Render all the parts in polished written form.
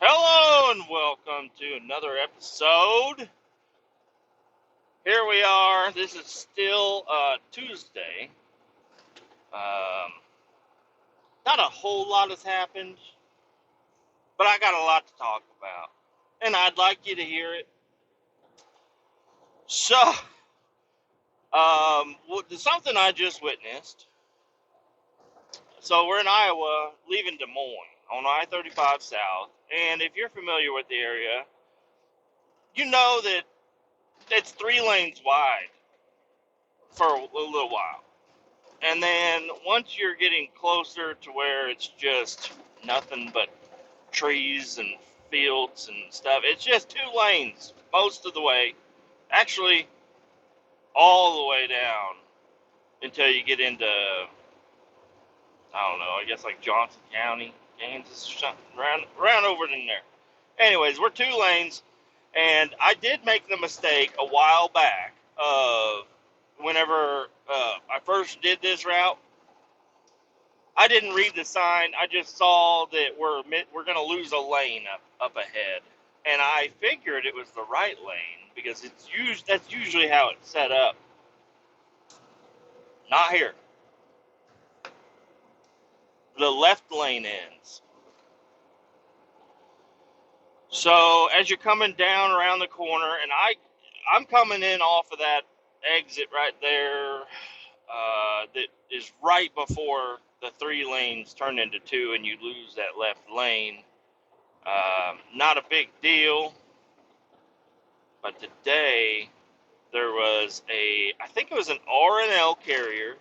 Hello and welcome to another episode. Here we are. This is still Tuesday. Um, Not a whole lot has happened, but I got a lot to talk about, and I'd like you to hear it. So, something I just witnessed. So we're in Iowa, leaving Des Moines on I-35 South, and if you're familiar with the area, you know that it's 3 lanes wide for a little while. And then once you're getting closer to where it's just nothing but trees and fields and stuff, it's just 2 lanes most of the way. Actually, all the way down until you get into, I don't know, I guess like Johnson County, Kansas or something, around over in there. Anyways, we're 2 lanes, and I did make the mistake a while back of whenever I first did this route. I didn't read the sign. I just saw that we're going to lose a lane up ahead, and I figured it was the right lane because that's usually how it's set up. Not here. The left lane ends. So as you're coming down around the corner, and I'm coming in off of that exit right there, that is right before the 3 lanes turn into 2, and you lose that left lane. Not a big deal. But today, there was I think it was an R&L carrier,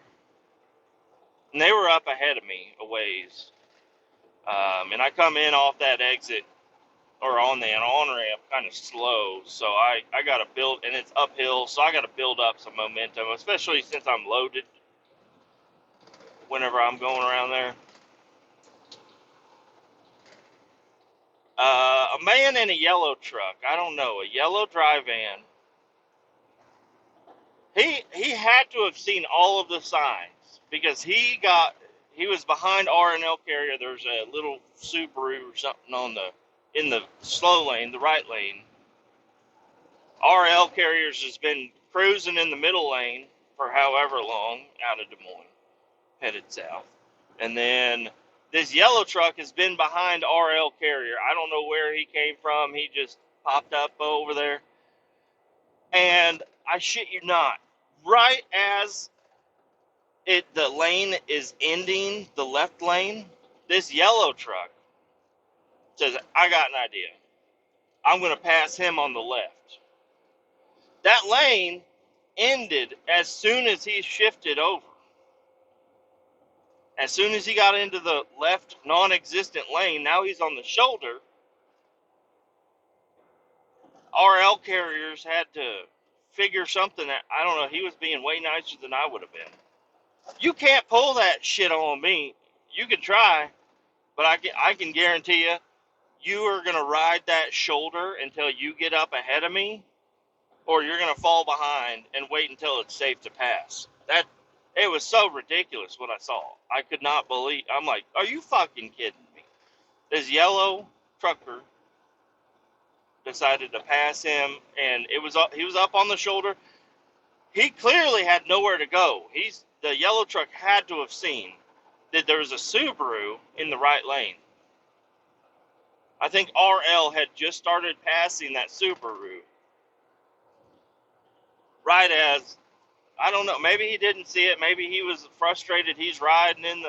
and they were up ahead of me a ways. And I come in off that exit, or on the on-ramp, kind of slow, so I got to build, and it's uphill, so I got to build up some momentum, especially since I'm loaded whenever I'm going around there. A man in a yellow truck, I don't know, a yellow dry van. He had to have seen all of the signs because he was behind R&L carrier. There's a little Subaru or something in the slow lane, the right lane. RL carriers has been cruising in the middle lane for however long out of Des Moines, headed south. And then this yellow truck has been behind RL carrier. I don't know where he came from. He just popped up over there. And I shit you not, right as the lane is ending, the left lane, this yellow truck says, I got an idea. I'm going to pass him on the left. That lane ended as soon as he shifted over. As soon as he got into the left non-existent lane, now he's on the shoulder. RL carriers had to figure something out. I don't know. He was being way nicer than I would have been. You can't pull that shit on me. You can try, but I can guarantee you are going to ride that shoulder until you get up ahead of me, or you're going to fall behind and wait until it's safe to pass. It was so ridiculous what I saw. I could not believe. I'm like, are you fucking kidding me? This yellow trucker decided to pass him, and he was up on the shoulder. He clearly had nowhere to go. The yellow truck had to have seen that there was a Subaru in the right lane. I think RL had just started passing that Subaru. Right as, I don't know, maybe he didn't see it. Maybe he was frustrated. He's riding in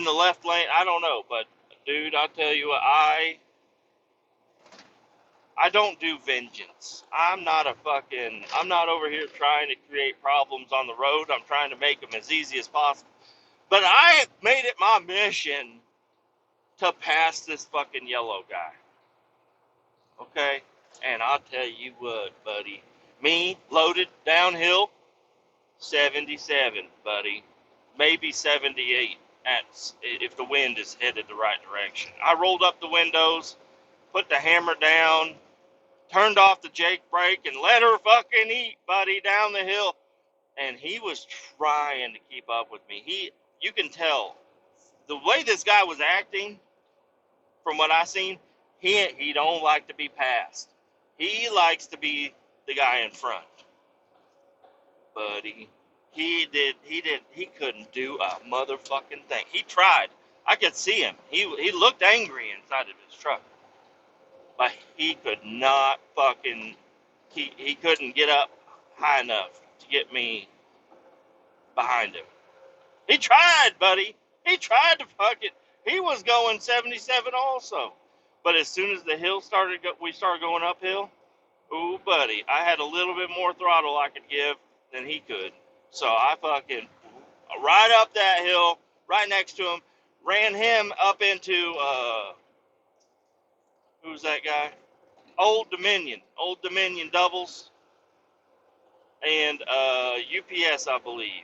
the left lane. I don't know, but dude, I'll tell you what, I don't do vengeance. I'm not over here trying to create problems on the road. I'm trying to make them as easy as possible. But I made it my mission to pass this fucking yellow guy. Okay? And I'll tell you what, buddy. Me, loaded, downhill, 77, buddy. Maybe 78 if the wind is headed the right direction. I rolled up the windows, put the hammer down, turned off the Jake brake, and let her fucking eat, buddy, down the hill. And he was trying to keep up with me. You can tell the way this guy was acting. from what I seen, he don't like to be passed. He likes to be the guy in front. Buddy, he couldn't do a motherfucking thing. He tried. I could see him. He looked angry inside of his truck. But he could not fucking he couldn't get up high enough to get me behind him. He tried, buddy. He tried to fucking. He was going 77 also. But as soon as the hill we started going uphill. Ooh, buddy, I had a little bit more throttle I could give than he could. So I fucking right up that hill, right next to him, ran him up into who's that guy? Old Dominion doubles, and UPS, I believe.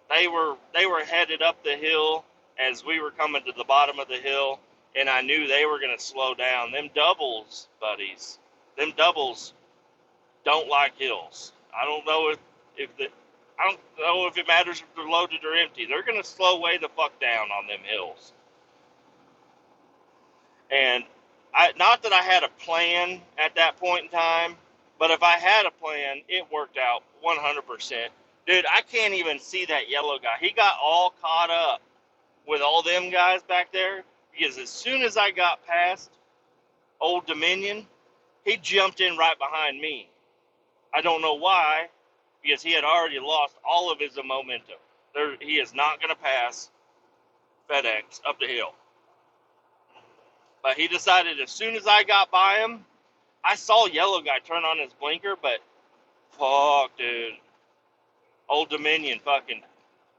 They were headed up the hill as we were coming to the bottom of the hill, and I knew they were gonna slow down. Them doubles, buddies. Them doubles don't like hills. I don't know I don't know if it matters if they're loaded or empty. They're gonna slow way the fuck down on them hills. And not that I had a plan at that point in time, but if I had a plan, it worked out 100%. Dude, I can't even see that yellow guy. He got all caught up with all them guys back there because as soon as I got past Old Dominion, he jumped in right behind me. I don't know why, because he had already lost all of his momentum. He is not going to pass FedEx up the hill. But he decided as soon as I got by him, I saw yellow guy turn on his blinker, but fuck, dude. Old Dominion fucking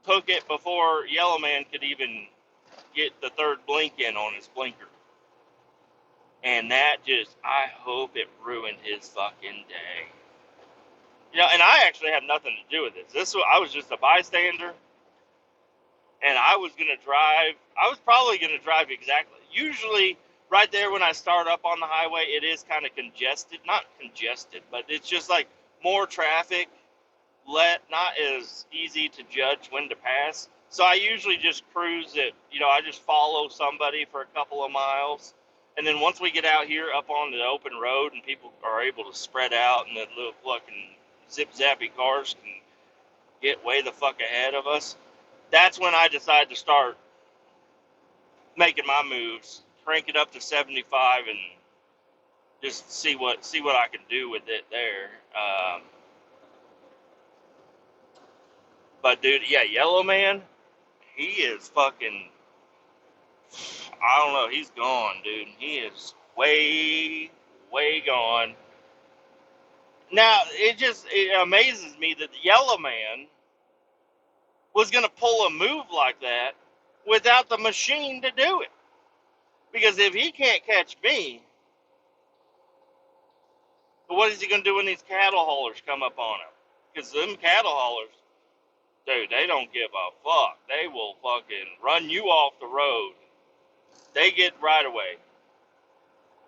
took it before Yellow Man could even get the third blink in on his blinker. And that just, I hope it ruined his fucking day. You know, and I actually have nothing to do with this. I was just a bystander, and I was probably going to drive exactly. Usually, right there when I start up on the highway, it is kind of congested. Not congested, but it's just like more traffic, not as easy to judge when to pass. So I usually just cruise it. You know, I just follow somebody for a couple of miles. And then once we get out here up on the open road and people are able to spread out and the little fucking zip-zappy cars can get way the fuck ahead of us, that's when I decide to start making my moves, crank it up to 75 and just see what I can do with it there. But dude, yeah, Yellow Man, he is fucking, I don't know, he's gone, dude. He is way, way gone. Now, it amazes me that the Yellow Man was going to pull a move like that without the machine to do it. Because if he can't catch me, what is he going to do when these cattle haulers come up on him? Because them cattle haulers, dude, they don't give a fuck. They will fucking run you off the road. They get right away,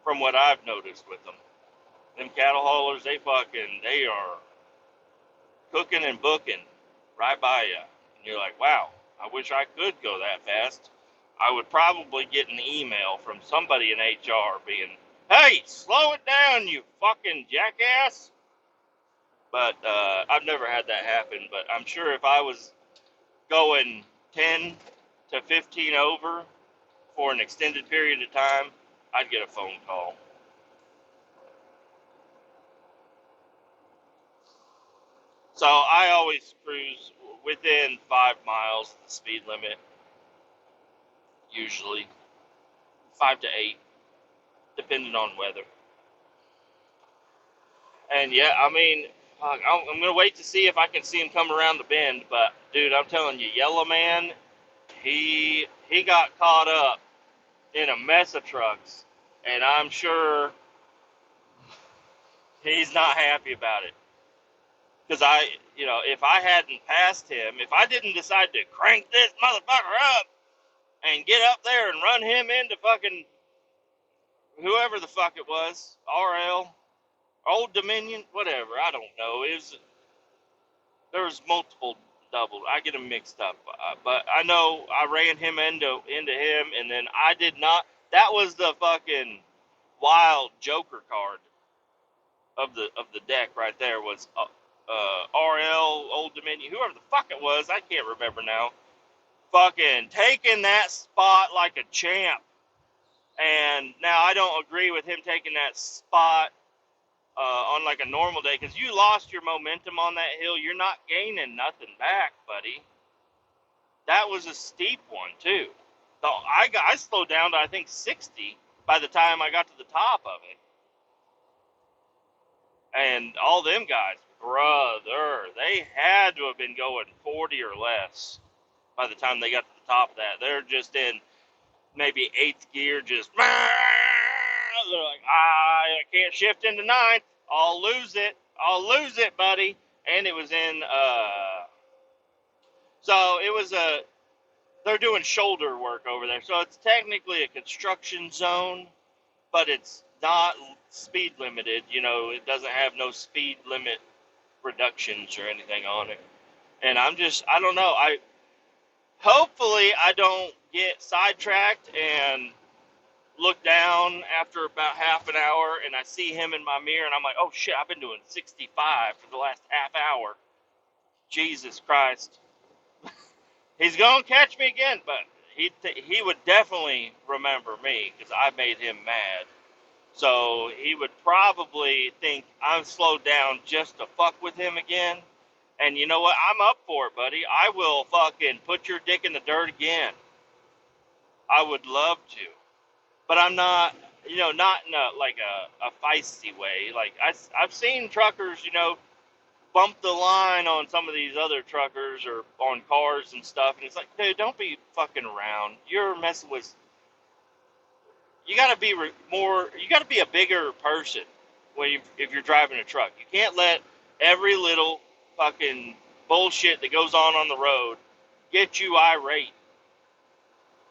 from what I've noticed with them. Them cattle haulers, they are cooking and booking right by you. And you're like, wow, I wish I could go that fast. I would probably get an email from somebody in HR being, hey, slow it down, you fucking jackass. But I've never had that happen. But I'm sure if I was going 10 to 15 over for an extended period of time, I'd get a phone call. So I always cruise within 5 miles of the speed limit, usually 5 to 8, depending on weather. And yeah, I mean, I'm gonna wait to see if I can see him come around the bend. But dude, I'm telling you, Yellow Man, he got caught up in a mess of trucks, and I'm sure he's not happy about it. Because if I hadn't passed him, if I didn't decide to crank this motherfucker up and get up there and run him into fucking whoever the fuck it was, RL, Old Dominion, whatever, I don't know. There was multiple doubles. I get them mixed up. But I know I ran him into him, and then I did not. That was the fucking wild Joker card of the deck right there. Was RL Old Dominion, whoever the fuck it was, I can't remember now. Fucking taking that spot like a champ. And now I don't agree with him taking that spot on like a normal day, because you lost your momentum on that hill. You're not gaining nothing back, buddy. That was a steep one too. So I slowed down to I think 60 by the time I got to the top of it. And all them guys, brother, they had to have been going 40 or less by the time they got to the top of that. They're just in maybe 8th gear, just they're like, I can't shift into 9th. I'll lose it, buddy. And it was in so it was they're doing shoulder work over there, so it's technically a construction zone, but it's not speed limited. You know, it doesn't have no speed limit reductions or anything on it. And I don't know. Hopefully I don't get sidetracked and look down after about half an hour and I see him in my mirror and I'm like, oh shit, I've been doing 65 for the last half hour. Jesus Christ. He's going to catch me again, but he would definitely remember me because I made him mad. So he would probably think I'm slowed down just to fuck with him again. And you know what? I'm up for it, buddy. I will fucking put your dick in the dirt again. I would love to. But I'm not, not in a feisty way. Like, I've seen truckers, bump the line on some of these other truckers or on cars and stuff. And it's like, dude, don't be fucking around. You're messing with, you got to be you got to be a bigger person if you're driving a truck. You can't let every little fucking bullshit that goes on the road get you irate.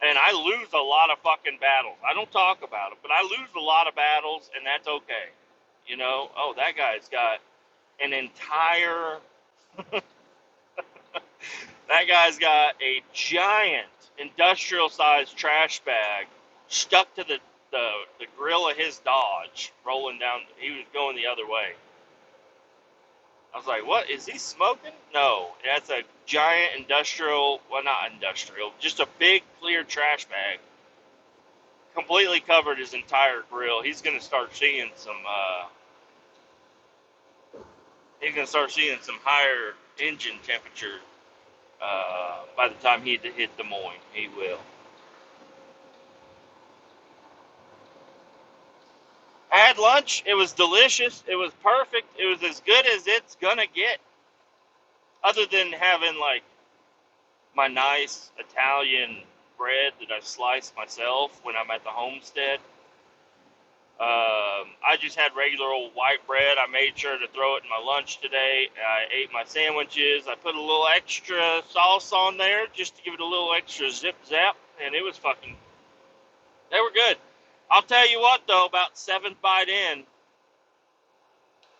And I lose a lot of fucking battles. I don't talk about it, but I lose a lot of battles, and that's okay. Oh, that guy's got an entire, that guy's got a giant industrial-sized trash bag stuck to the grill of his Dodge, rolling down. He was going the other way. I was like, what? Is he smoking? No, that's a giant industrial, well, not industrial, just a big clear trash bag. Completely covered his entire grill. He's going to start seeing some, higher engine temperature by the time he hit Des Moines. He will. I had lunch. It was delicious. It was perfect. It was as good as it's going to get. Other than having, like, my nice Italian bread that I slice myself when I'm at the homestead. I just had regular old white bread. I made sure to throw it in my lunch today. I ate my sandwiches. I put a little extra sauce on there just to give it a little extra zip zap, and it was they were good. I'll tell you what, though, about 7th bite in,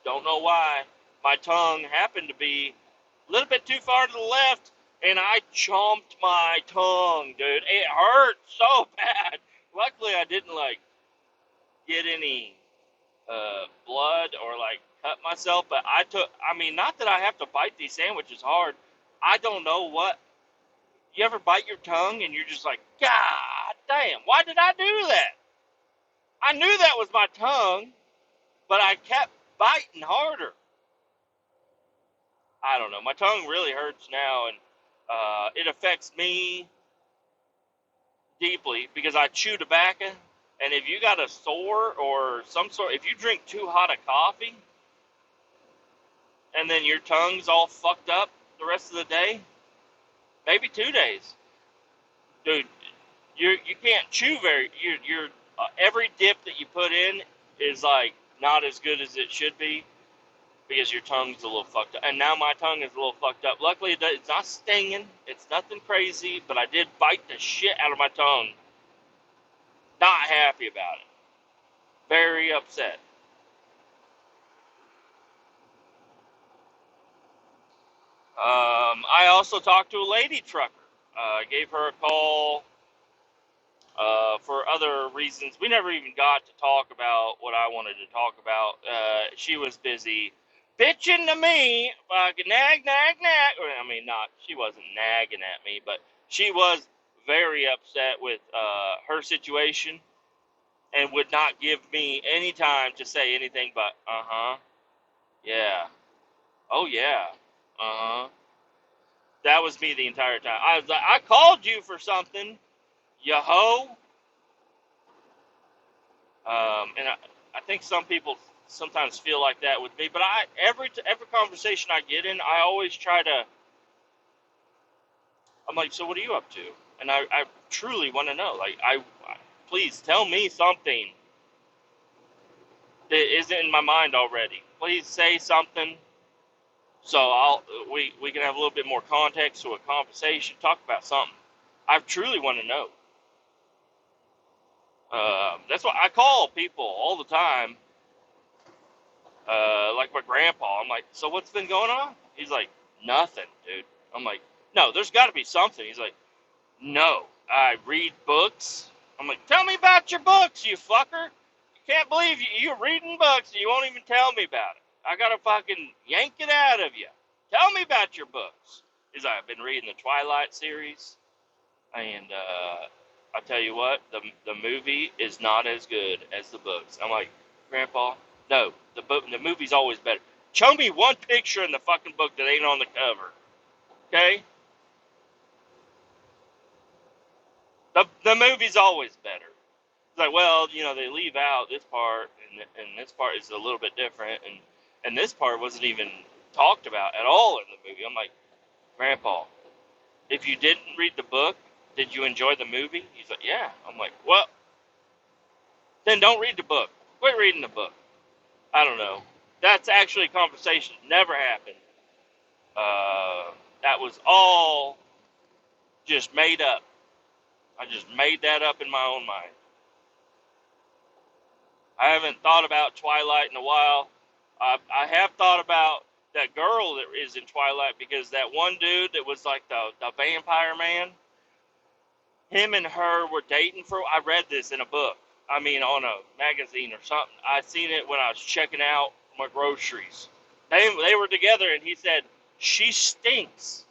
don't know why, my tongue happened to be a little bit too far to the left, and I chomped my tongue, dude. It hurt so bad. Luckily, I didn't, get any blood or, cut myself, but not that I have to bite these sandwiches hard. I don't know what. You ever bite your tongue and you're just like, God damn, why did I do that? I knew that was my tongue, but I kept biting harder. I don't know. My tongue really hurts now, and it affects me deeply because I chew tobacco. And if you got a sore or some sort, if you drink too hot a coffee, and then your tongue's all fucked up the rest of the day, maybe 2 days, dude, you can't chew you're every dip that you put in is not as good as it should be because your tongue's a little fucked up. And now my tongue is a little fucked up. Luckily, it's not stinging. It's nothing crazy, but I did bite the shit out of my tongue. Not happy about it. Very upset. I also talked to a lady trucker. I gave her a call For other reasons. We never even got to talk about what I wanted to talk about. She was busy bitching to me, like nag, nag, nag. I mean, not, she wasn't nagging at me, but she was very upset with her situation and would not give me any time to say anything but, uh-huh, yeah, oh yeah, uh-huh. That was me the entire time. I was like, I called you for something, you hoe. And I think some people sometimes feel like that with me, but every conversation I get in, I always try to. I'm like, so what are you up to? And I truly want to know. Like, please tell me something that isn't in my mind already. Please say something so we can have a little bit more context to a conversation. Talk about something. I truly want to know. That's why I call people all the time. Like my grandpa. I'm like, so what's been going on? He's like, nothing, dude. I'm like, no, there's got to be something. He's like, no, I read books. I'm like, tell me about your books, you fucker. Can't believe you're reading books and you won't even tell me about it. I gotta fucking yank it out of you. Tell me about your books. He's like, I've been reading the Twilight series, and I tell you what, the movie is not as good as the books. I'm like, Grandpa, no, the movie's always better. Show me one picture in the fucking book that ain't on the cover, okay? The movie's always better. It's like, well, they leave out this part, and this part is a little bit different, and this part wasn't even talked about at all in the movie. I'm like, Grandpa, if you didn't read the book, did you enjoy the movie? He's like, yeah. I'm like, well, then don't read the book. Quit reading the book. I don't know. That's actually a conversation that never happened. That was all just made up. I just made that up in my own mind. I haven't thought about Twilight in a while. I have thought about that girl that is in Twilight, because that one dude that was like the vampire man, him and her were dating for. I read this in a book. I mean, on a magazine or something. I seen it when I was checking out my groceries. They were together, and he said, she stinks.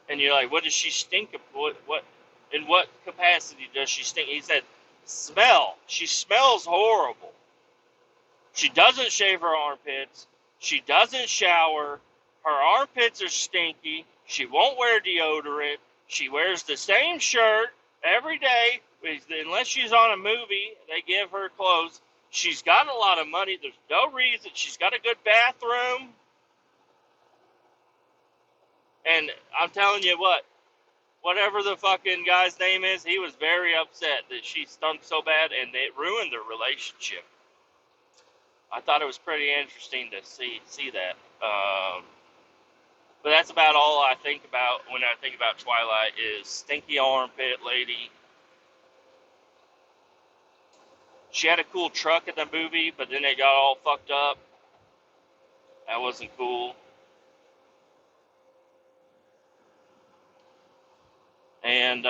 And you're like, what does she stink of? What in what capacity does she stink? He said, smell. She smells horrible. She doesn't shave her armpits. She doesn't shower. Her armpits are stinky. She won't wear deodorant. She wears the same shirt every day. Unless she's on a movie, they give her clothes. She's got a lot of money. There's no reason. She's got a good bathroom. And I'm telling you what, whatever the fucking guy's name is, he was very upset that she stunk so bad, and it ruined their relationship. I thought it was pretty interesting to see that. But that's about all I think about when I think about Twilight is stinky armpit lady. She had a cool truck in the movie, but then it got all fucked up. That wasn't cool. And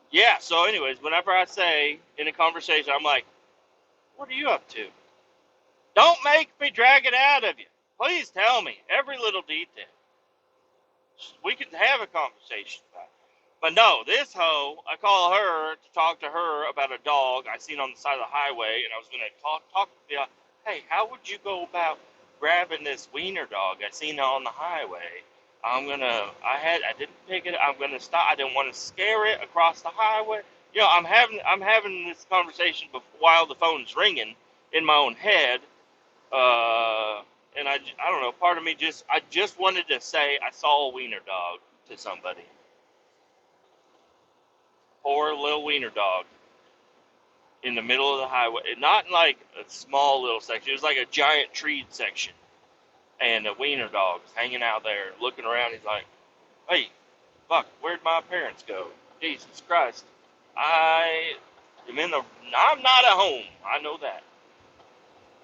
yeah, so anyways, whenever I say in a conversation, I'm like, what are you up to? Don't make me drag it out of you. Please tell me every little detail. We can have a conversation about it. But no, this hoe, I call her to talk to her about a dog I seen on the side of the highway, and I was going to talk to you. Hey, how would you go about grabbing this wiener dog I seen on the highway? I didn't pick it. I'm gonna stop. I didn't want to scare it across the highway. I'm having this conversation while the phone's ringing in my own head. And I don't know. Part of me I just wanted to say I saw a wiener dog to somebody. Poor little wiener dog in the middle of the highway. Not like a small little section. It was like a giant tree section. And a wiener dog was hanging out there looking around. He's like, hey, fuck, where'd my parents go? Jesus Christ. I'm not at home. I know that.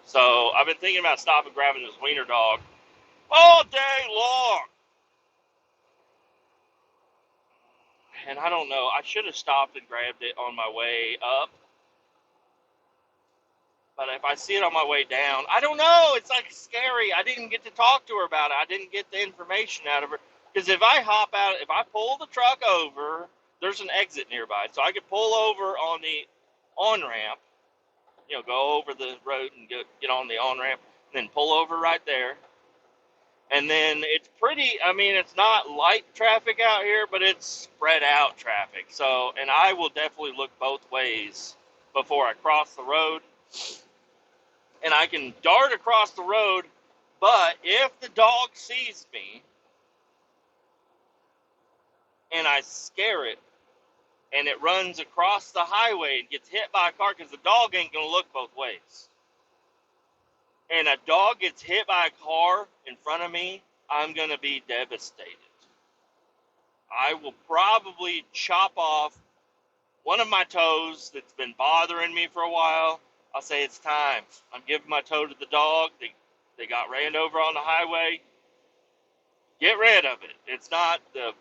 So I've been thinking about stopping grabbing this wiener dog all day long. And I don't know. I should have stopped and grabbed it on my way up. But if I see it on my way down, I don't know. It's like scary. I didn't get to talk to her about it. I didn't get the information out of her. Because if I hop out, if I pull the truck over, there's an exit nearby. So I could pull over on the on-ramp, go over the road and get on the on-ramp, and then pull over right there. And then it's it's not light traffic out here, but it's spread out traffic. So, and I will definitely look both ways before I cross the road. And I can dart across the road, but if the dog sees me and I scare it and it runs across the highway and gets hit by a car, because the dog ain't going to look both ways, and a dog gets hit by a car in front of me, I'm going to be devastated. I will probably chop off one of my toes that's been bothering me for a while. I'll say it's time. I'm giving my toe to the dog. They got ran over on the highway. Get rid of it. It's not the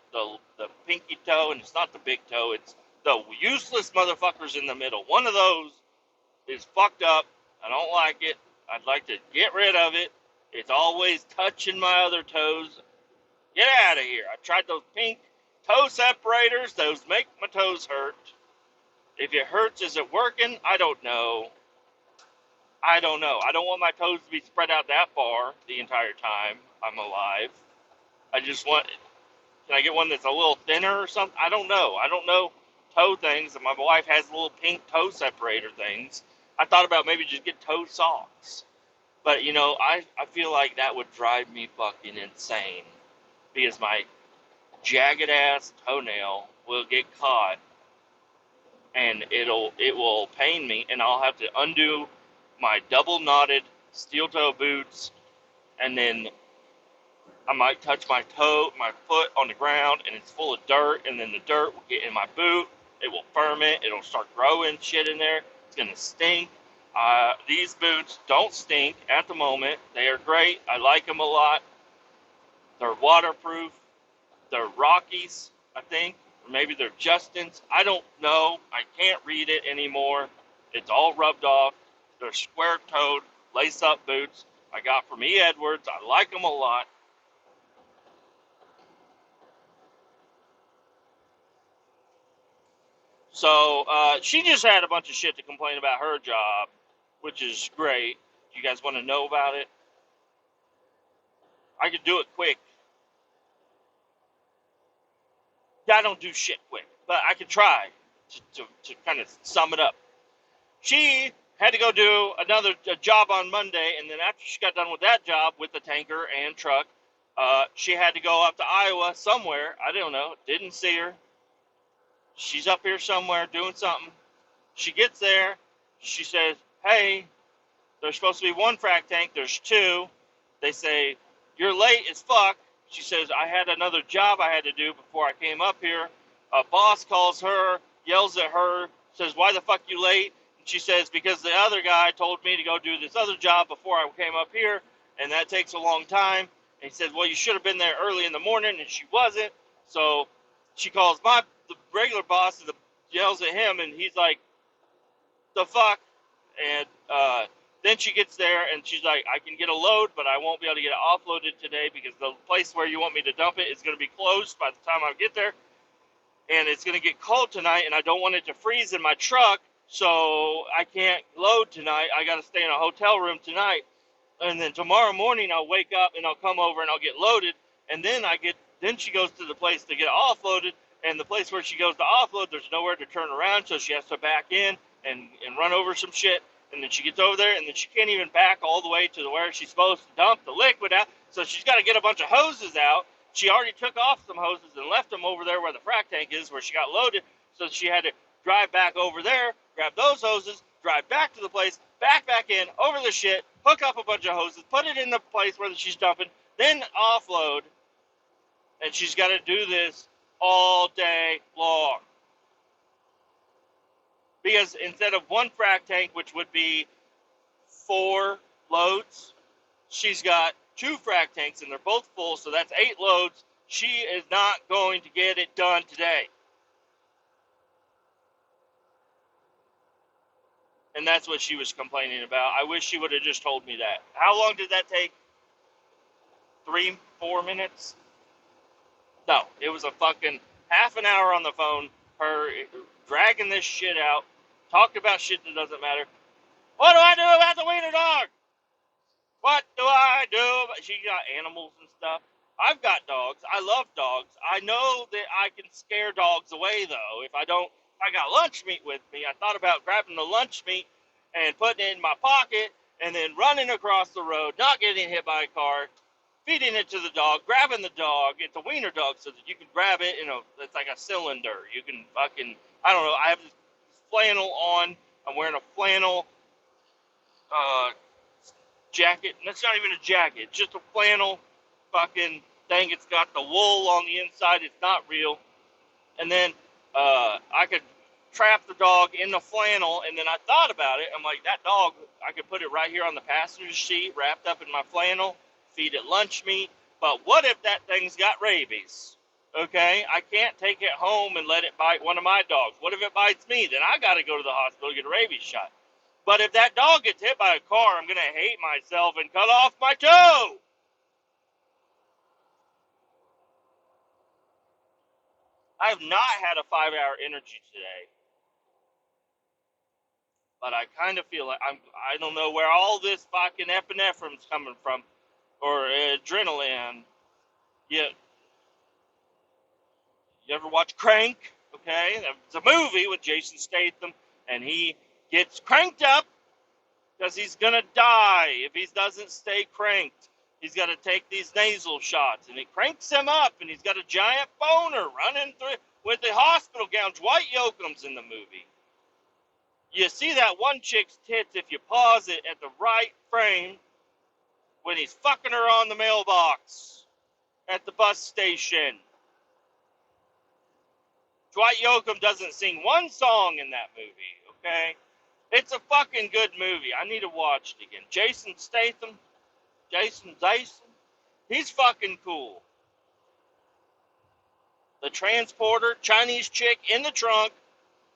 pinky toe, and it's not the big toe. It's the useless motherfuckers in the middle. One of those is fucked up. I don't like it. I'd like to get rid of it. It's always touching my other toes. Get out of here. I tried those pink toe separators. Those make my toes hurt. If it hurts, is it working? I don't know. I don't want my toes to be spread out that far the entire time I'm alive. I just want, can I get one that's a little thinner or something? I don't know. I don't know toe things. And my wife has little pink toe separator things. I thought about maybe just get toe socks. But, I feel like that would drive me fucking insane. Because my jagged ass toenail will get caught. And it will pain me. And I'll have to undo my double knotted steel toe boots. And then I might touch my foot on the ground, and it's full of dirt, and then the dirt will get in my boot. It will ferment. It'll start growing shit in there. It's going to stink. These boots don't stink at the moment. They are great. I like them a lot. They're waterproof. They're Rockies, I think. Or maybe they're Justin's. I don't know. I can't read it anymore. It's all rubbed off. They're square-toed, lace-up boots I got from E. Edwards. I like them a lot. So, she just had a bunch of shit to complain about her job, which is great. Do you guys want to know about it? I could do it quick. I don't do shit quick, but I could try to kind of sum it up. She had to go do another job on Monday, and then after she got done with that job with the tanker and truck, she had to go up to Iowa somewhere. I don't know. Didn't see her. She's up here somewhere doing something. She gets there. She says, hey, there's supposed to be one frac tank. There's two. They say, you're late as fuck. She says, I had another job I had to do before I came up here. A boss calls her, yells at her, says, why the fuck you late? And she says, because the other guy told me to go do this other job before I came up here, and that takes a long time. And he said, well, you should have been there early in the morning, and she wasn't. So she calls the regular boss and yells at him, and he's like, the fuck? And then she gets there, and she's like, I can get a load, but I won't be able to get it offloaded today because the place where you want me to dump it is going to be closed by the time I get there. And it's going to get cold tonight, and I don't want it to freeze in my truck, so I can't load tonight. I got to stay in a hotel room tonight. And then tomorrow morning I'll wake up, and I'll come over, and I'll get loaded. And then she goes to the place to get offloaded, and the place where she goes to offload, there's nowhere to turn around, so she has to back in and run over some shit. And then she gets over there, and then she can't even back all the way to where she's supposed to dump the liquid out. So she's got to get a bunch of hoses out. She already took off some hoses and left them over there where the frac tank is, where she got loaded. So she had to drive back over there, grab those hoses, drive back to the place, back in, over the shit, hook up a bunch of hoses, put it in the place where she's dumping, then offload. And she's got to do this all day long. Because instead of one frac tank, which would be 4 loads, she's got 2 frac tanks, and they're both full, so that's 8 loads. She is not going to get it done today. And that's what she was complaining about. I wish she would have just told me that. How long did that take? 3, 4 minutes? No, it was a fucking half an hour on the phone, her dragging this shit out, talking about shit that doesn't matter. What do I do about the wiener dog? What do I do? She got animals and stuff. I've got dogs. I love dogs. I know that I can scare dogs away, though. If I don't, I got lunch meat with me. I thought about grabbing the lunch meat and putting it in my pocket and then running across the road, not getting hit by a car, feeding it to the dog, grabbing the dog. It's a wiener dog, so that you can grab it. It's like a cylinder. You can fucking, I don't know. I have this flannel on. I'm wearing a flannel uh, jacket. And that's not even a jacket. It's just a flannel fucking thing. It's got the wool on the inside. It's not real. And then I could trap the dog in the flannel. And then I thought about it. I'm like, that dog, I could put it right here on the passenger seat, wrapped up in my flannel, feed it lunch meat. But what if that thing's got rabies? Okay, I can't take it home and let it bite one of my dogs. What if it bites me? Then I got to go to the hospital to get a rabies shot. But if that dog gets hit by a car, I'm going to hate myself and cut off my toe. I have not had a 5-hour energy today, but I kind of feel like I don't know where all this fucking epinephrine's coming from, or adrenaline. You, you ever watch Crank? Okay, it's a movie with Jason Statham, and he gets cranked up because he's going to die if he doesn't stay cranked. He's got to take these nasal shots, and it cranks him up, and he's got a giant boner running through with the hospital gown. Dwight Yoakam's in the movie. You see that one chick's tits if you pause it at the right frame when he's fucking her on the mailbox at the bus station. Dwight Yoakam doesn't sing one song in that movie, okay? It's a fucking good movie. I need to watch it again. Jason Statham, he's fucking cool. The transporter, Chinese chick in the trunk.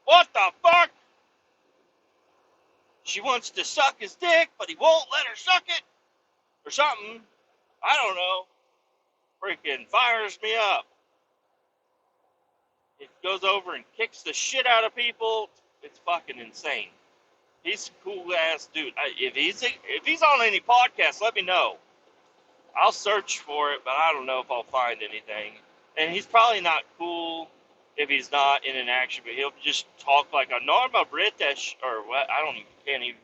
What the fuck? She wants to suck his dick, but he won't let her suck it. Or something. I don't know. Freaking fires me up. It goes over and kicks the shit out of people. It's fucking insane. He's a cool ass dude. If he's on any podcast, let me know. I'll search for it, but I don't know if I'll find anything. And he's probably not cool if he's not in an action, but he'll just talk like a normal British, or what? Can't even.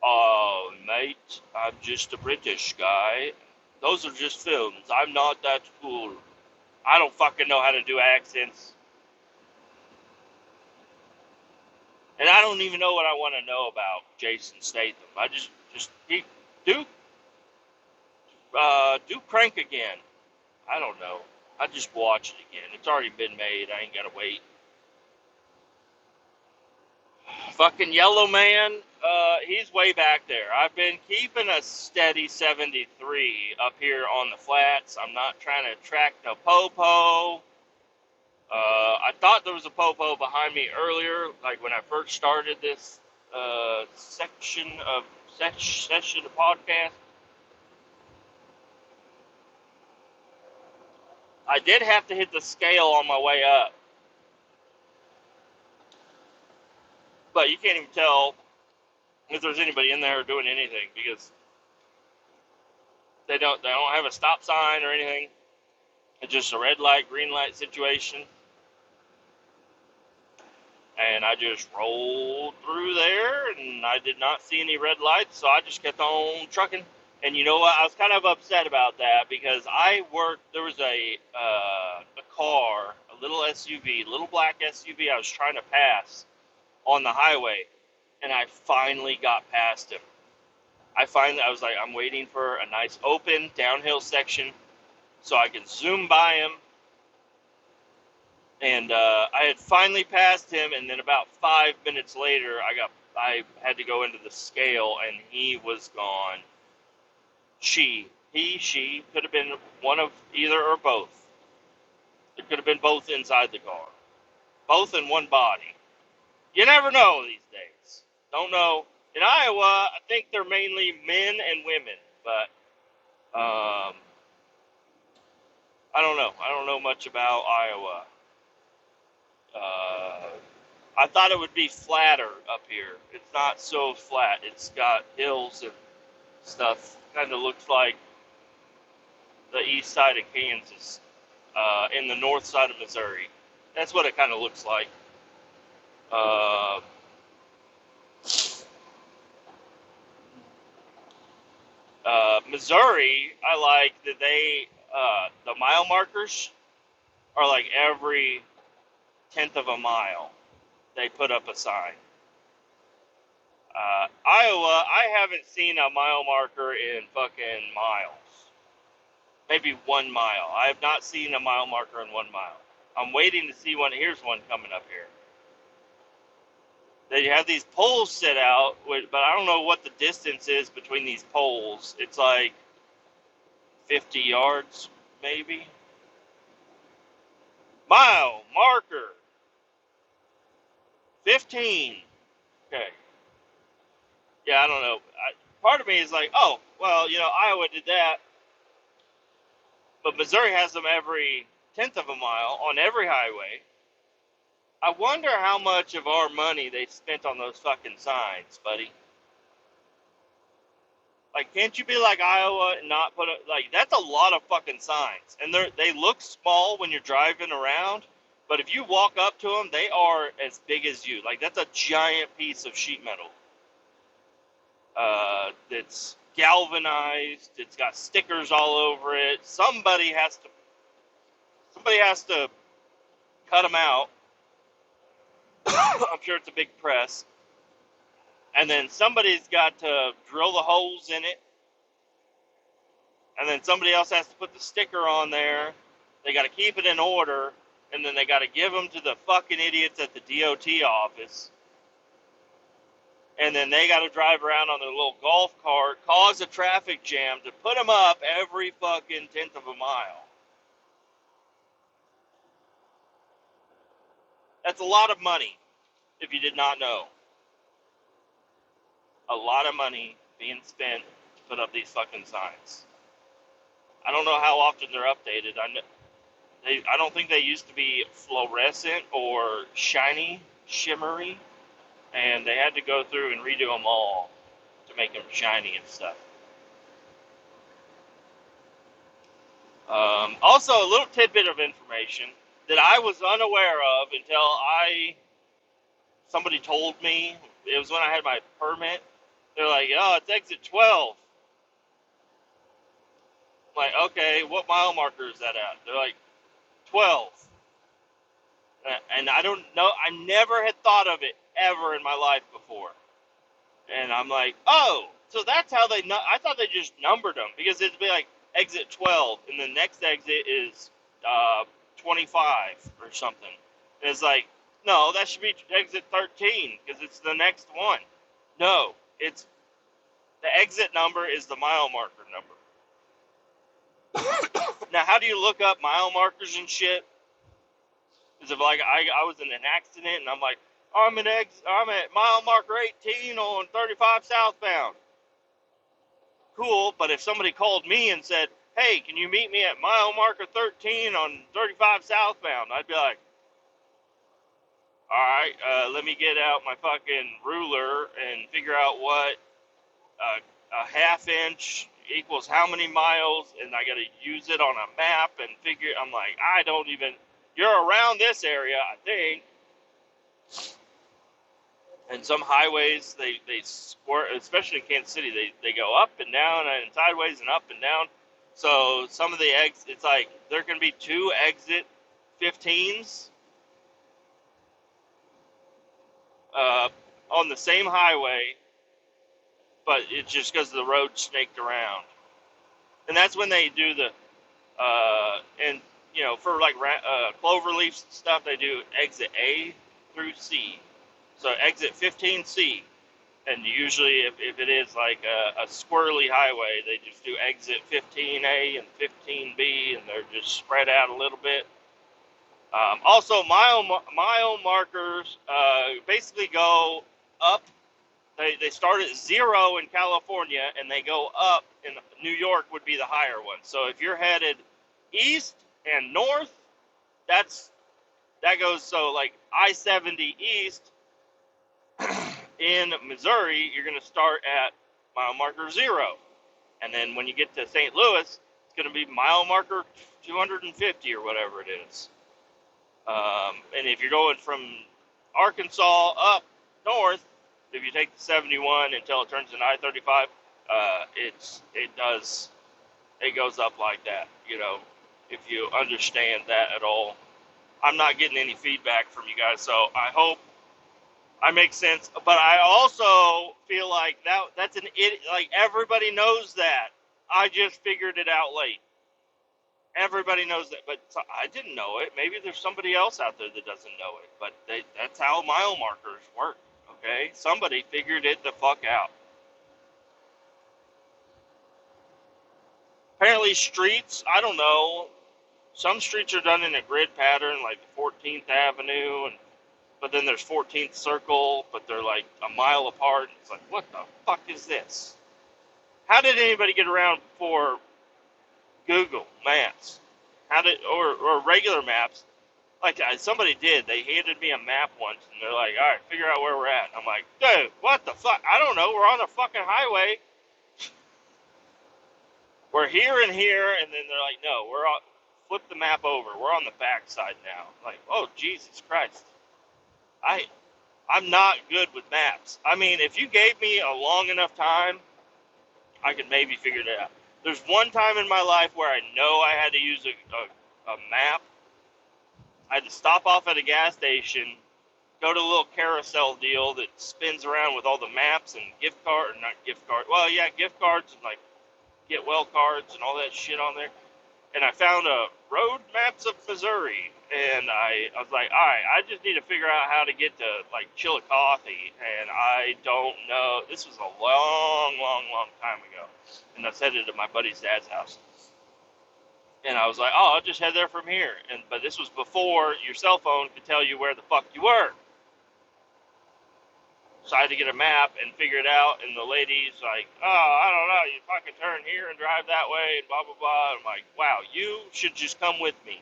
Oh, mate, I'm just a British guy. Those are just films. I'm not that cool. I don't fucking know how to do accents. And I don't even know what I want to know about Jason Statham. I just do Crank again. I don't know. I just watch it again. It's already been made. I ain't gotta wait. Fucking Yellow Man, he's way back there. I've been keeping a steady 73 up here on the flats. I'm not trying to track no popo. I thought there was a popo behind me earlier, like when I first started this session of podcast. I did have to hit the scale on my way up, but you can't even tell if there's anybody in there doing anything because they don't have a stop sign or anything. It's just a red light, green light situation. And I just rolled through there, and I did not see any red lights, so I just kept on trucking. And you know what? I was kind of upset about that because there was a car, a little SUV, little black SUV I was trying to pass on the highway, and I finally got past him. I was like, I'm waiting for a nice open downhill section so I can zoom by him. And I had finally passed him, and then about 5 minutes later, I had to go into the scale, and he was gone. She could have been one of either or both. It could have been both inside the car. Both in one body. You never know these days. Don't know. In Iowa, I think they're mainly men and women, but I don't know. I don't know much about Iowa. Uh, I thought it would be flatter up here. It's not so flat. It's got hills and stuff. Kind of looks like the east side of Kansas, in the north side of Missouri. That's what it kind of looks like. Uh, Missouri, I like that the mile markers are like every tenth of a mile. They put up a sign. Iowa, I haven't seen a mile marker in fucking miles. Maybe 1 mile. I have not seen a mile marker in 1 mile. I'm waiting to see one. Here's one coming up here. They have these poles set out, but I don't know what the distance is between these poles. It's like 50 yards, maybe. Mile marker 15. Okay. Yeah, I don't know. Part of me is like, oh, well, Iowa did that, but Missouri has them every tenth of a mile on every highway. I wonder how much of our money they spent on those fucking signs, buddy. Like, can't you be like Iowa and not put that's a lot of fucking signs, and they look small when you're driving around, but if you walk up to them, they are as big as you. Like, that's a giant piece of sheet metal. It's galvanized. It's got stickers all over it. Somebody has to cut them out. I'm sure it's a big press. And then somebody's got to drill the holes in it. And then somebody else has to put the sticker on there. They got to keep it in order. And then they got to give them to the fucking idiots at the DOT office. And then they got to drive around on their little golf cart, cause a traffic jam to put them up every fucking tenth of a mile. That's a lot of money, if you did not know. A lot of money being spent to put up these fucking signs. I don't know how often they're updated. I don't think they used to be fluorescent or shiny, shimmery, and they had to go through and redo them all to make them shiny and stuff. Also, a little tidbit of information that I was unaware of until somebody told me. It was when I had my permit. They're like, oh, it's exit 12. I'm like, okay, what mile marker is that at? They're like, 12. And I don't know, I never had thought of it ever in my life before. And I'm like, oh, so that's how I thought they just numbered them, because it'd be like exit 12, and the next exit is 25 or something. And it's like, no, that should be exit 13, because it's the next one. No, it's the exit number is the mile marker number. Now, how do you look up mile markers and shit? Because if I was in an accident and I'm like, I'm at mile marker 18 on 35 southbound. Cool, but if somebody called me and said, hey, can you meet me at mile marker 13 on 35 southbound? I'd be like, all right, let me get out my fucking ruler and figure out what a half inch equals how many miles, and I got to use it on a map and figure. I'm like, you're around this area, I think. And some highways, they squirt, especially in Kansas City, they go up and down and sideways and up and down. So some of the it's like there can be 2 exit 15s on the same highway, but it's just because the road snaked around. And that's when they do the for like cloverleaf stuff, they do exit A through C. So exit 15C, and usually if it is like a squirrely highway, they just do exit 15A and 15B, and they're just spread out a little bit. Also, mile markers basically go up They start at 0 in California, and they go up, and New York would be the higher one. So if you're headed east and north, that goes, so like I-70 east in Missouri, you're going to start at mile marker 0. And then when you get to St. Louis, it's going to be mile marker 250 or whatever it is. And if you're going from Arkansas up north, if you take the 71 until it turns into I-35, it goes up like that. You know, if you understand that at all. I'm not getting any feedback from you guys, so I hope I make sense. But I also feel like that's an idiot. Like, everybody knows that. I just figured it out late. Everybody knows that, but I didn't know it. Maybe there's somebody else out there that doesn't know it, but that's how mile markers work, okay? Somebody figured it the fuck out. Apparently streets, I don't know, some streets are done in a grid pattern, like 14th Avenue, but then there's 14th Circle, but they're like a mile apart. It's like, what the fuck is this? How did anybody get around before Google Maps? Or regular maps? Like, somebody did. They handed me a map once, and they're like, all right, figure out where we're at. I'm like, dude, what the fuck? I don't know. We're on the fucking highway. We're here and here, and then they're like, no, we're on, flip the map over. We're on the backside now. Like, oh, Jesus Christ. I'm not good with maps. I mean, if you gave me a long enough time, I could maybe figure it out. There's one time in my life where I know I had to use a map. I had to stop off at a gas station, go to a little carousel deal that spins around with all the maps and gift cards, gift cards and like get well cards and all that shit on there. And I found a road maps of Missouri, and I was like, all right, I just need to figure out how to get to like Chillicothe, and I don't know. This was a long, long, long time ago, and I was headed to my buddy's dad's house. And I was like, oh, I'll just head there from here. But this was before your cell phone could tell you where the fuck you were. So I had to get a map and figure it out. And the lady's like, oh, I don't know. You fucking turn here and drive that way and blah, blah, blah. I'm like, wow, you should just come with me.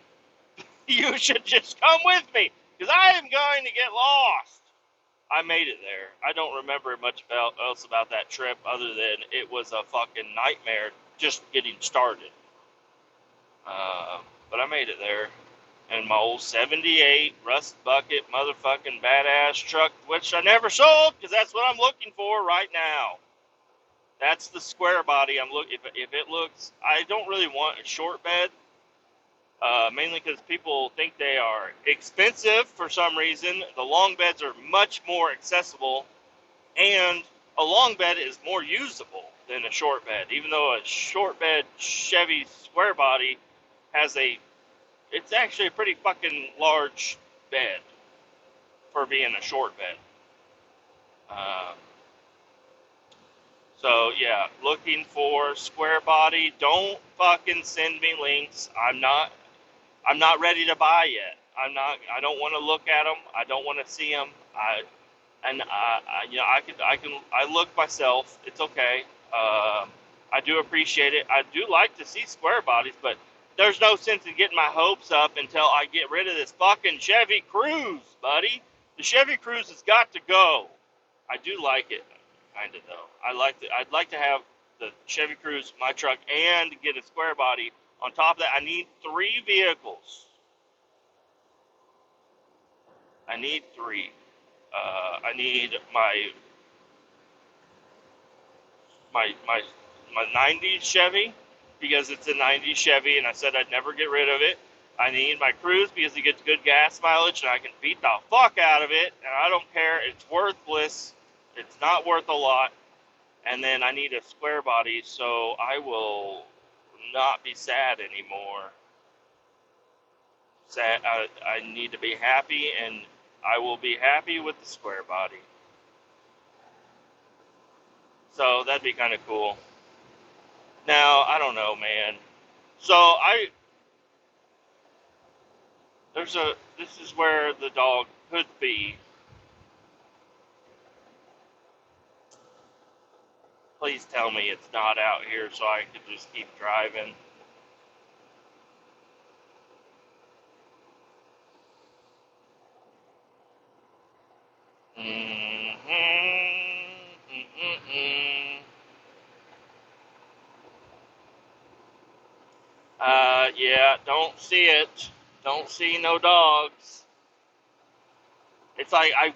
You should just come with me. Because I am going to get lost. I made it there. I don't remember much else about that trip other than it was a fucking nightmare just getting started. But I made it there. And my old 78 rust bucket motherfucking badass truck, which I never sold, because that's what I'm looking for right now. That's the square body I'm looking. If it looks, I don't really want a short bed, mainly because people think they are expensive for some reason. The long beds are much more accessible, and a long bed is more usable than a short bed. Even though a short bed Chevy square body has it's actually a pretty fucking large bed for being a short bed. So yeah, looking for square body. Don't fucking send me links. I'm not ready to buy yet. I don't want to look at them. I don't want to see them. I look myself. It's okay. I do appreciate it. I do like to see square bodies, but there's no sense in getting my hopes up until I get rid of this fucking Chevy Cruze, buddy. The Chevy Cruze has got to go. I do like it, kind of, though. I'd like to have the Chevy Cruze, my truck, and get a square body. On top of that, I need 3 vehicles. I need 3. I need my 90s Chevy, because it's a 90s Chevy, and I said I'd never get rid of it. I need my Cruze because it gets good gas mileage, and I can beat the fuck out of it, and I don't care. It's worthless. It's not worth a lot. And then I need a square body, so I will not be sad anymore. I need to be happy, and I will be happy with the square body. So that'd be kind of cool. Now, I don't know, man. So this is where the dog could be. Please tell me it's not out here so I can just keep driving. Yeah, don't see it. Don't see no dogs. It's like I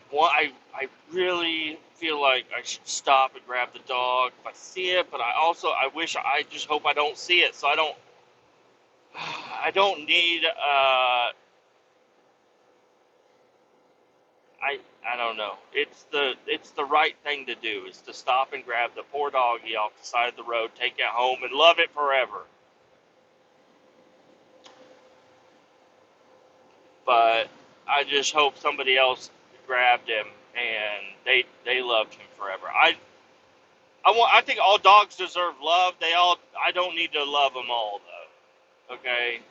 really feel like I should stop and grab the dog if I see it, but I wish, I just hope I don't see it, so I don't need, I don't know. It's the right thing to do, is to stop and grab the poor doggy off the side of the road, take it home, and love it forever. But I just hope somebody else grabbed him and they loved him forever. I think all dogs deserve love. I don't need to love them all though. Okay,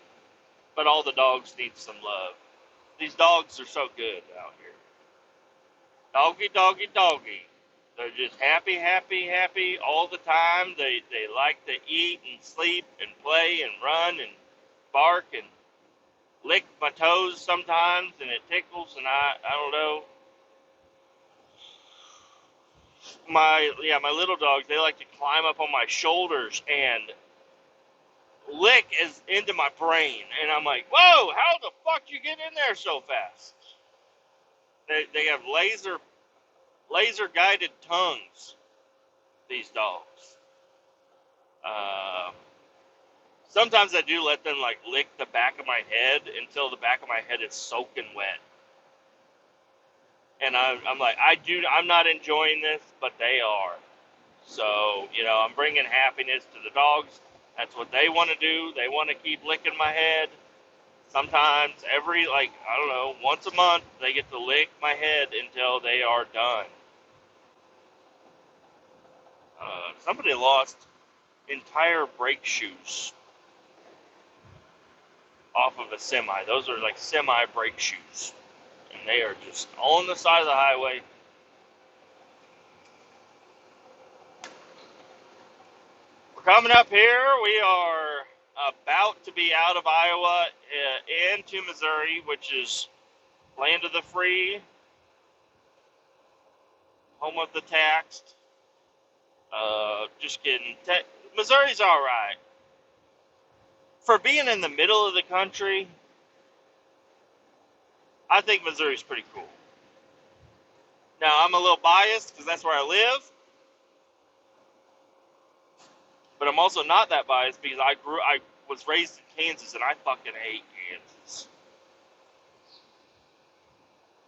but all the dogs need some love. These dogs are so good out here. Doggy, doggy, doggy. They're just happy, happy, happy all the time. They like to eat and sleep and play and run and bark and lick my toes sometimes, and it tickles, and I don't know. My little dogs, they like to climb up on my shoulders and lick is into my brain, and I'm like, whoa, how the fuck you get in there so fast? They have laser guided tongues, these dogs. Uh, Sometimes I do let them like lick the back of my head until the back of my head is soaking wet. And I'm like, I'm not enjoying this, but they are. So, I'm bringing happiness to the dogs. That's what they want to do. They want to keep licking my head. Sometimes I don't know, once a month, they get to lick my head until they are done. Somebody lost entire brake shoes off of a semi. Those are like semi brake shoes. And they are just on the side of the highway. We're coming up here. We are about to be out of Iowa into Missouri, which is land of the free, home of the taxed. Just kidding. Missouri's all right. For being in the middle of the country, I think Missouri's pretty cool. Now, I'm a little biased because that's where I live, but I'm also not that biased because I was raised in Kansas and I fucking hate Kansas.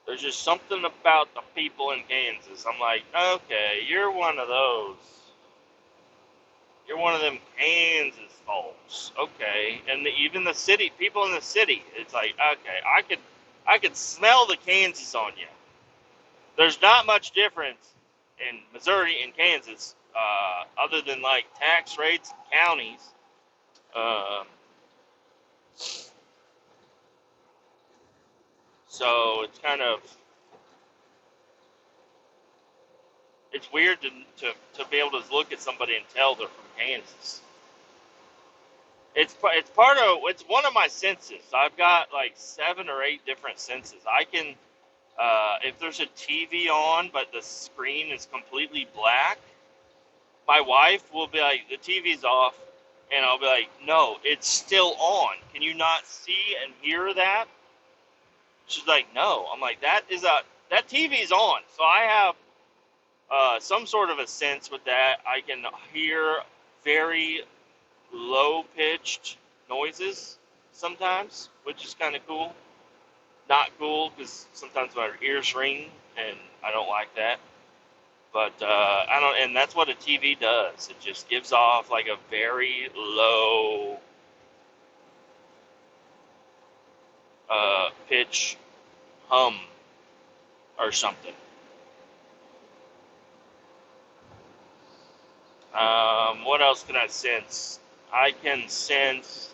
There's just something about the people in Kansas. I'm like, okay, you're one of those. You're one of them Kansas folks. Okay. And even the city, people in the city, it's like, okay, I could smell the Kansas on you. There's not much difference in Missouri and Kansas, other than like tax rates and counties. So it's weird to be able to look at somebody and tell they're from Kansas. It's one of my senses. I've got like 7 or 8 different senses. I can, if there's a TV on but the screen is completely black, my wife will be like, the TV's off, and I'll be like, no, it's still on. Can you not see and hear that? She's like, no. I'm like, that TV's on. So I have some sort of a sense with that. I can hear very low-pitched noises sometimes, which is kind of cool. Not cool because sometimes my ears ring, and I don't like that. But I don't, and that's what a TV does. It just gives off like a very low pitch hum or something. What else can I sense? I can sense.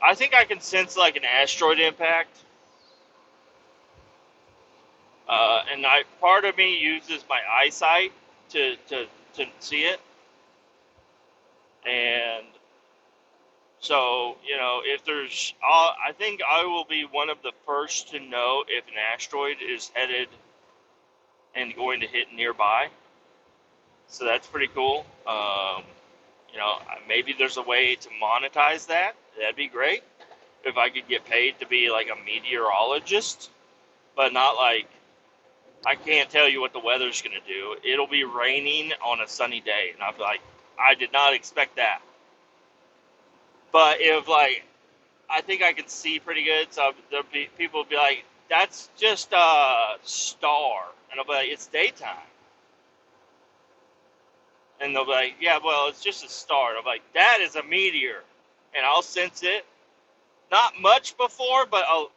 I think I can sense like an asteroid impact. And part of me uses my eyesight to see it. And so, if I think I will be one of the first to know if an asteroid is headed and going to hit nearby. So that's pretty cool. Maybe there's a way to monetize that. That'd be great if I could get paid to be like a meteorologist, but not like I can't tell you what the weather's going to do. It'll be raining on a sunny day, and I'll be like, I did not expect that. But if like I think I can see pretty good, so people will be like, that's just a star, and I'll be like, it's daytime. And they'll be like, yeah, well, it's just a star. And I'm like, that is a meteor. And I'll sense it. Not much before, but a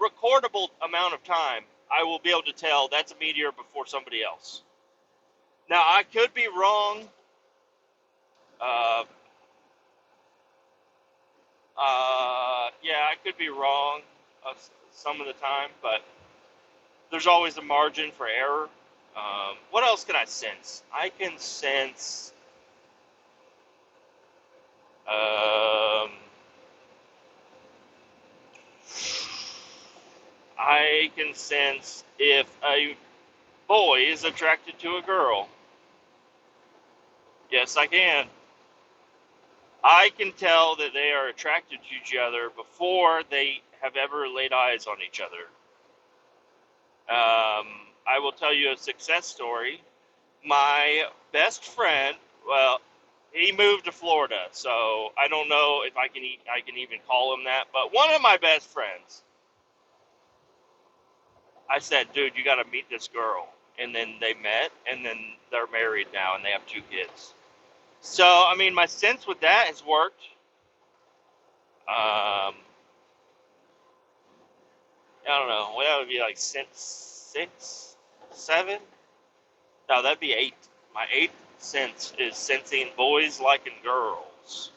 recordable amount of time, I will be able to tell that's a meteor before somebody else. Now, I could be wrong. Yeah, I could be wrong some of the time, but there's always a margin for error. What else can I sense? I can sense. I can sense if a boy is attracted to a girl. Yes, I can. I can tell that they are attracted to each other before they have ever laid eyes on each other. I will tell you a success story. My best friend, well, he moved to Florida, so I don't know if I can even call him that. But one of my best friends, I said, dude, you got to meet this girl. And then they met, and then they're married now, and they have 2 kids. So, I mean, my sense with that has worked. I don't know. Well, that would be like sense 6, 7? No, that'd be 8. My 8th sense is sensing boys liking girls.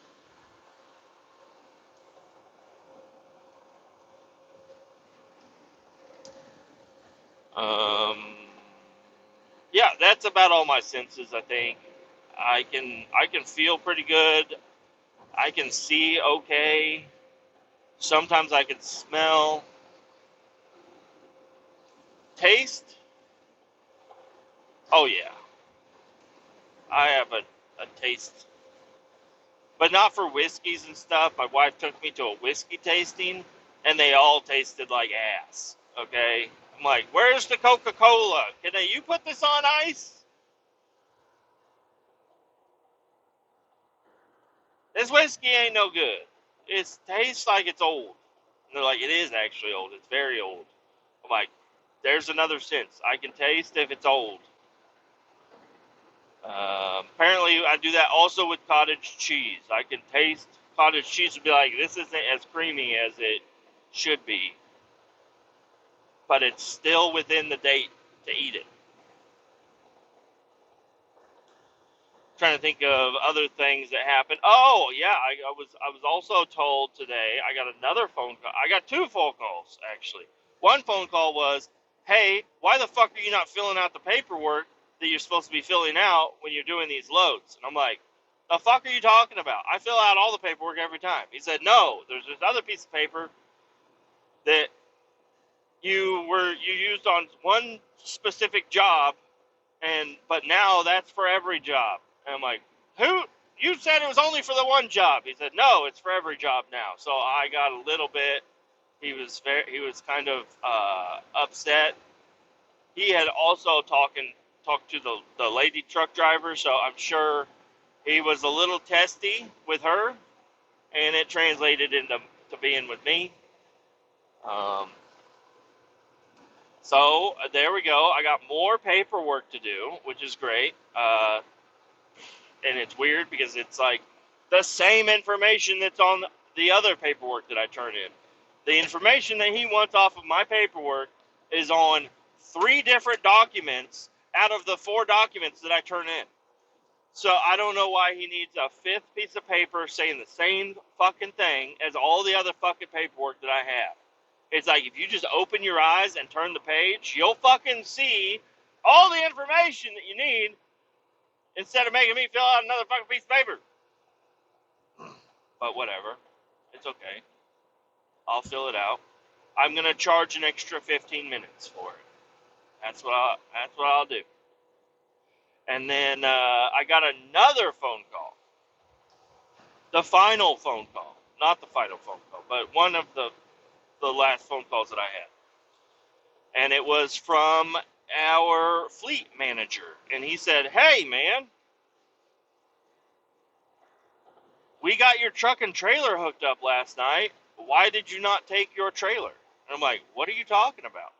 Yeah, that's about all my senses, I think. I can feel pretty good. I can see okay. Sometimes I can smell. Taste? Oh yeah. I have a taste. But not for whiskeys and stuff. My wife took me to a whiskey tasting and they all tasted like ass. Okay? I'm like, where's the Coca-Cola? You put this on ice? This whiskey ain't no good. It tastes like it's old. And they're like, it is actually old. It's very old. I'm like, there's another sense. I can taste if it's old. Apparently, I do that also with cottage cheese. I can taste cottage cheese and be like, this isn't as creamy as it should be. But it's still within the date to eat it. Trying to think of other things that happened. Oh yeah, I was also told today. I got another phone call. I got 2 phone calls actually. One phone call was, "Hey, why the fuck are you not filling out the paperwork that you're supposed to be filling out when you're doing these loads?" And I'm like, "The fuck are you talking about? I fill out all the paperwork every time." He said, "No, there's this other piece of paper that you used on one specific job, but now that's for every job." And I'm like, who? You said it was only for the one job. He said, no, it's for every job now. So I got a little bit. He was kind of upset. He had also talked to the lady truck driver, so I'm sure he was a little testy with her, and it translated into being with me. So there we go. I got more paperwork to do, which is great. And it's weird because it's like the same information that's on the other paperwork that I turn in. The information that he wants off of my paperwork is on 3 different documents out of the 4 documents that I turn in. So I don't know why he needs a 5th piece of paper saying the same fucking thing as all the other fucking paperwork that I have. It's like if you just open your eyes and turn the page, you'll fucking see all the information that you need instead of making me fill out another fucking piece of paper. But whatever. It's okay. I'll fill it out. I'm going to charge an extra 15 minutes for it. That's what I'll do. And then I got another phone call. The final phone call. Not the final phone call, but one of the last phone calls that I had. And it was from our fleet manager. And he said, "Hey, man, we got your truck and trailer hooked up last night. Why did you not take your trailer?" And I'm like, "What are you talking about?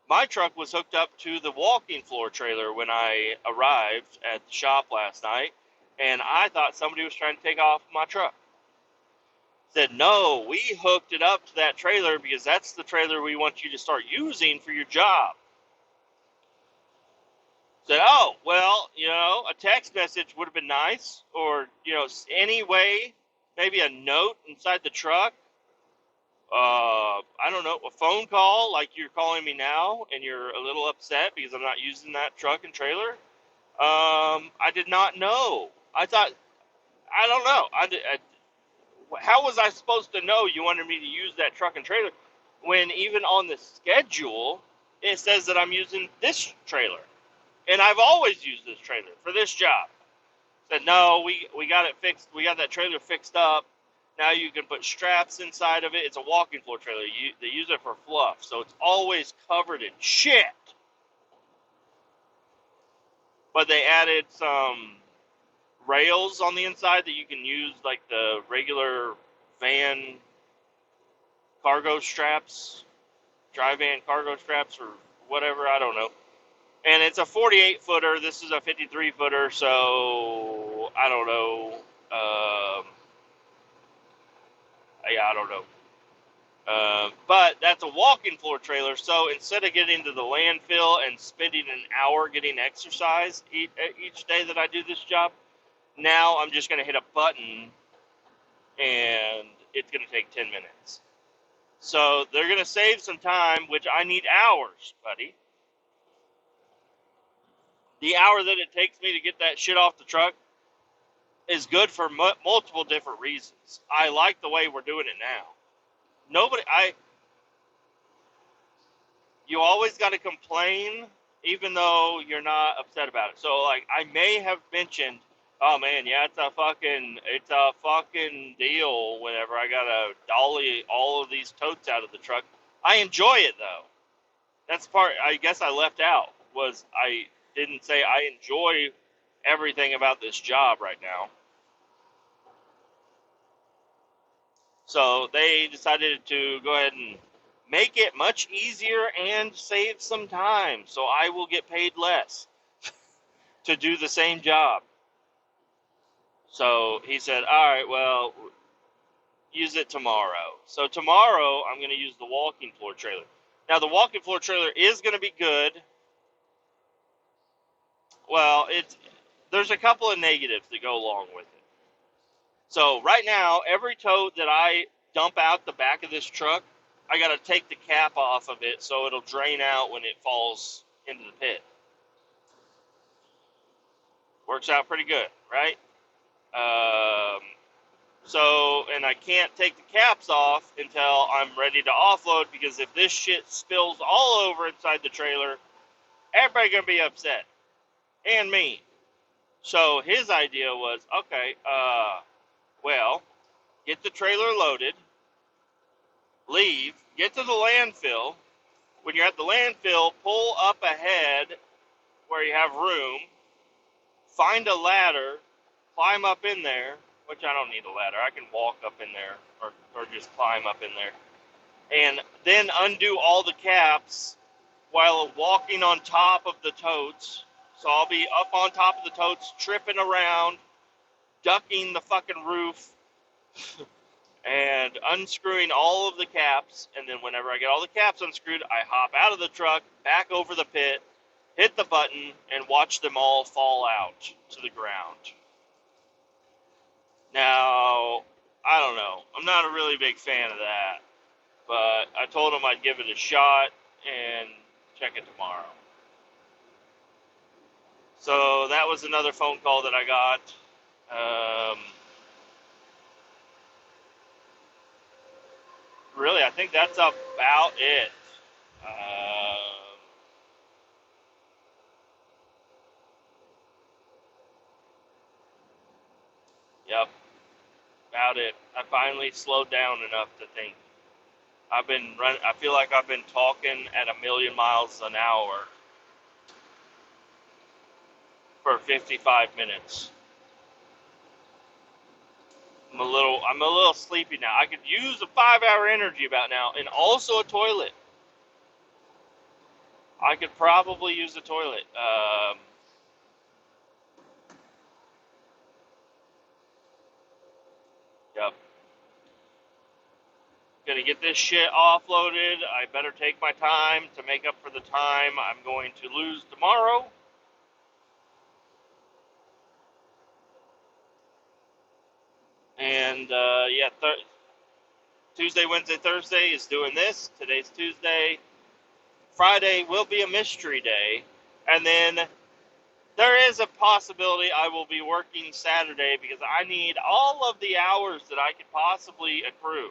My truck was hooked up to the walking floor trailer when I arrived at the shop last night, and I thought somebody was trying to take off my truck." Said, "No, we hooked it up to that trailer because that's the trailer we want you to start using for your job." Said, "Oh, well, a text message would have been nice, or, any way, maybe a note inside the truck. I don't know, a phone call like you're calling me now and you're a little upset because I'm not using that truck and trailer. I did not know. I thought, I don't know. How was I supposed to know you wanted me to use that truck and trailer when even on the schedule it says that I'm using this trailer? And I've always used this trailer for this job." Said, "No, we got it fixed. We got that trailer fixed up. Now you can put straps inside of it. It's a walking floor trailer. They use it for fluff, so it's always covered in shit. But they added some rails on the inside that you can use like the regular van cargo straps, dry van cargo straps or whatever, I don't know. And it's a 48 footer. This is a 53 footer, so I don't know. I don't know. But that's a walking floor trailer, so instead of getting to the landfill and spending an hour getting exercise each day that I do this job, now I'm just going to hit a button and it's going to take 10 minutes. So they're going to save some time, which I need hours, buddy. The hour that it takes me to get that shit off the truck is good for multiple different reasons. I like the way we're doing it now. You always got to complain, even though you're not upset about it. So, like, I may have mentioned, "Oh man, yeah, it's a fucking deal whenever I gotta dolly all of these totes out of the truck." I enjoy it though. That's part I guess I left out, was I didn't say I enjoy everything about this job right now. So they decided to go ahead and make it much easier and save some time. So I will get paid less to do the same job. So he said, "All right, well, use it tomorrow." So tomorrow I'm going to use the walking floor trailer. Now the walking floor trailer is going to be good. Well, there's a couple of negatives that go along with it. So right now, every tote that I dump out the back of this truck, I got to take the cap off of it so it'll drain out when it falls into the pit. Works out pretty good, right? And I can't take the caps off until I'm ready to offload, because if this shit spills all over inside the trailer, everybody's going to be upset. And me. So his idea was, okay, well, get the trailer loaded, leave, get to the landfill. When you're at the landfill, pull up ahead where you have room, find a ladder, climb up in there, which I don't need a ladder. I can walk up in there or just climb up in there. And then undo all the caps while walking on top of the totes. So I'll be up on top of the totes, tripping around, ducking the fucking roof, and unscrewing all of the caps. And then whenever I get all the caps unscrewed, I hop out of the truck, back over the pit, hit the button, and watch them all fall out to the ground. Now, I don't know. I'm not a really big fan of that. But I told him I'd give it a shot and check it tomorrow. So that was another phone call that I got. Really, I think that's about it. Yep, about it. I finally slowed down enough to think. I feel like I've been talking at 1,000,000 miles an hour for 55 minutes. I'm a little sleepy now. I could use a 5-hour energy about now, and also a toilet. I could probably use a toilet. Yep. Gonna get this shit offloaded. I better take my time to make up for the time I'm going to lose tomorrow. And yeah, Tuesday, Wednesday, Thursday is doing this. Today's Tuesday. Friday will be a mystery day. And then there is a possibility I will be working Saturday because I need all of the hours that I could possibly accrue.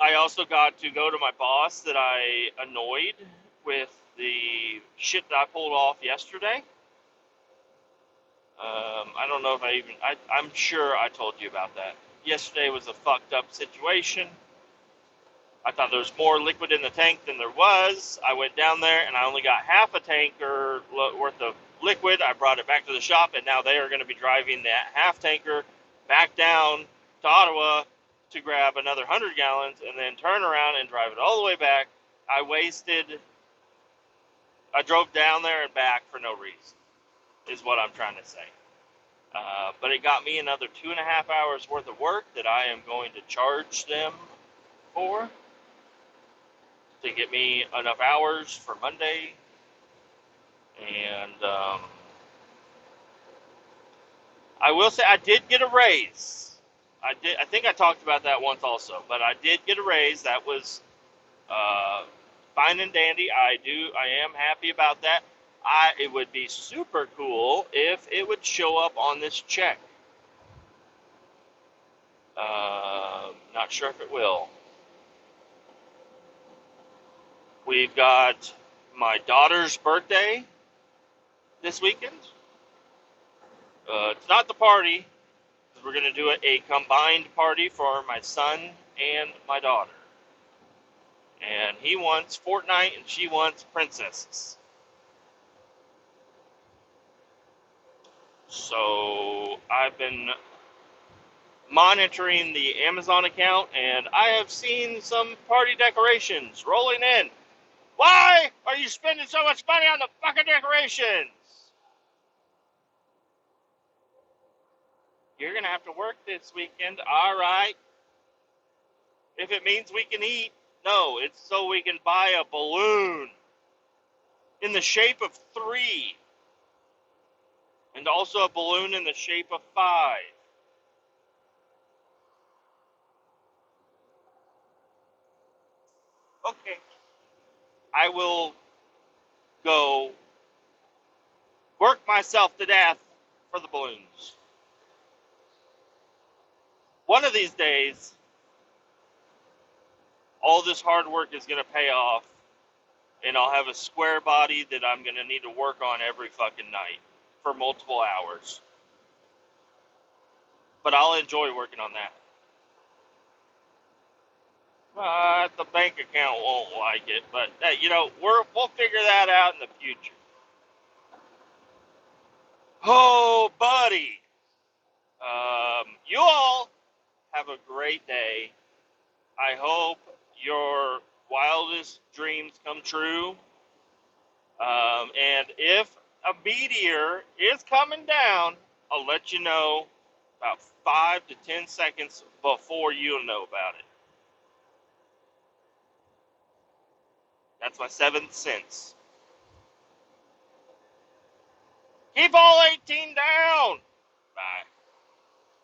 I also got to go to my boss that I annoyed with the shit that I pulled off yesterday. I don't know if I'm sure I told you about that. Yesterday was a fucked up situation. I thought there was more liquid in the tank than there was. I went down there and I only got half a tanker worth of liquid. I brought it back to the shop, and now they are going to be driving that half tanker back down to Ottawa to grab another 100 gallons and then turn around and drive it all the way back. I drove down there and back for no reason, is what I'm trying to say. But it got me another 2.5 hours worth of work that I am going to charge them for to get me enough hours for Monday. And I will say I did get a raise. I think I talked about that once also, but I did get a raise. That was fine and dandy. I am happy about that. It would be super cool if it would show up on this check. Not sure if it will. We've got my daughter's birthday this weekend. It's not the party. We're going to do a combined party for my son and my daughter. And he wants Fortnite and she wants princesses. So I've been monitoring the Amazon account, and I have seen some party decorations rolling in. Why are you spending so much money on the fucking decorations? You're going to have to work this weekend. All right. If it means we can eat. No, it's so we can buy a balloon in the shape of 3. And also a balloon in the shape of 5. Okay. I will go work myself to death for the balloons. One of these days, all this hard work is going to pay off, and I'll have a square body that I'm going to need to work on every fucking night for multiple hours. But I'll enjoy working on that. The bank account won't like it, but we'll figure that out in the future. Oh, buddy. You all have a great day. I hope your wildest dreams come true. And if a meteor is coming down, I'll let you know about 5 to 10 seconds before you'll know about it. That's my 7th sense. Keep all 18 down. Bye.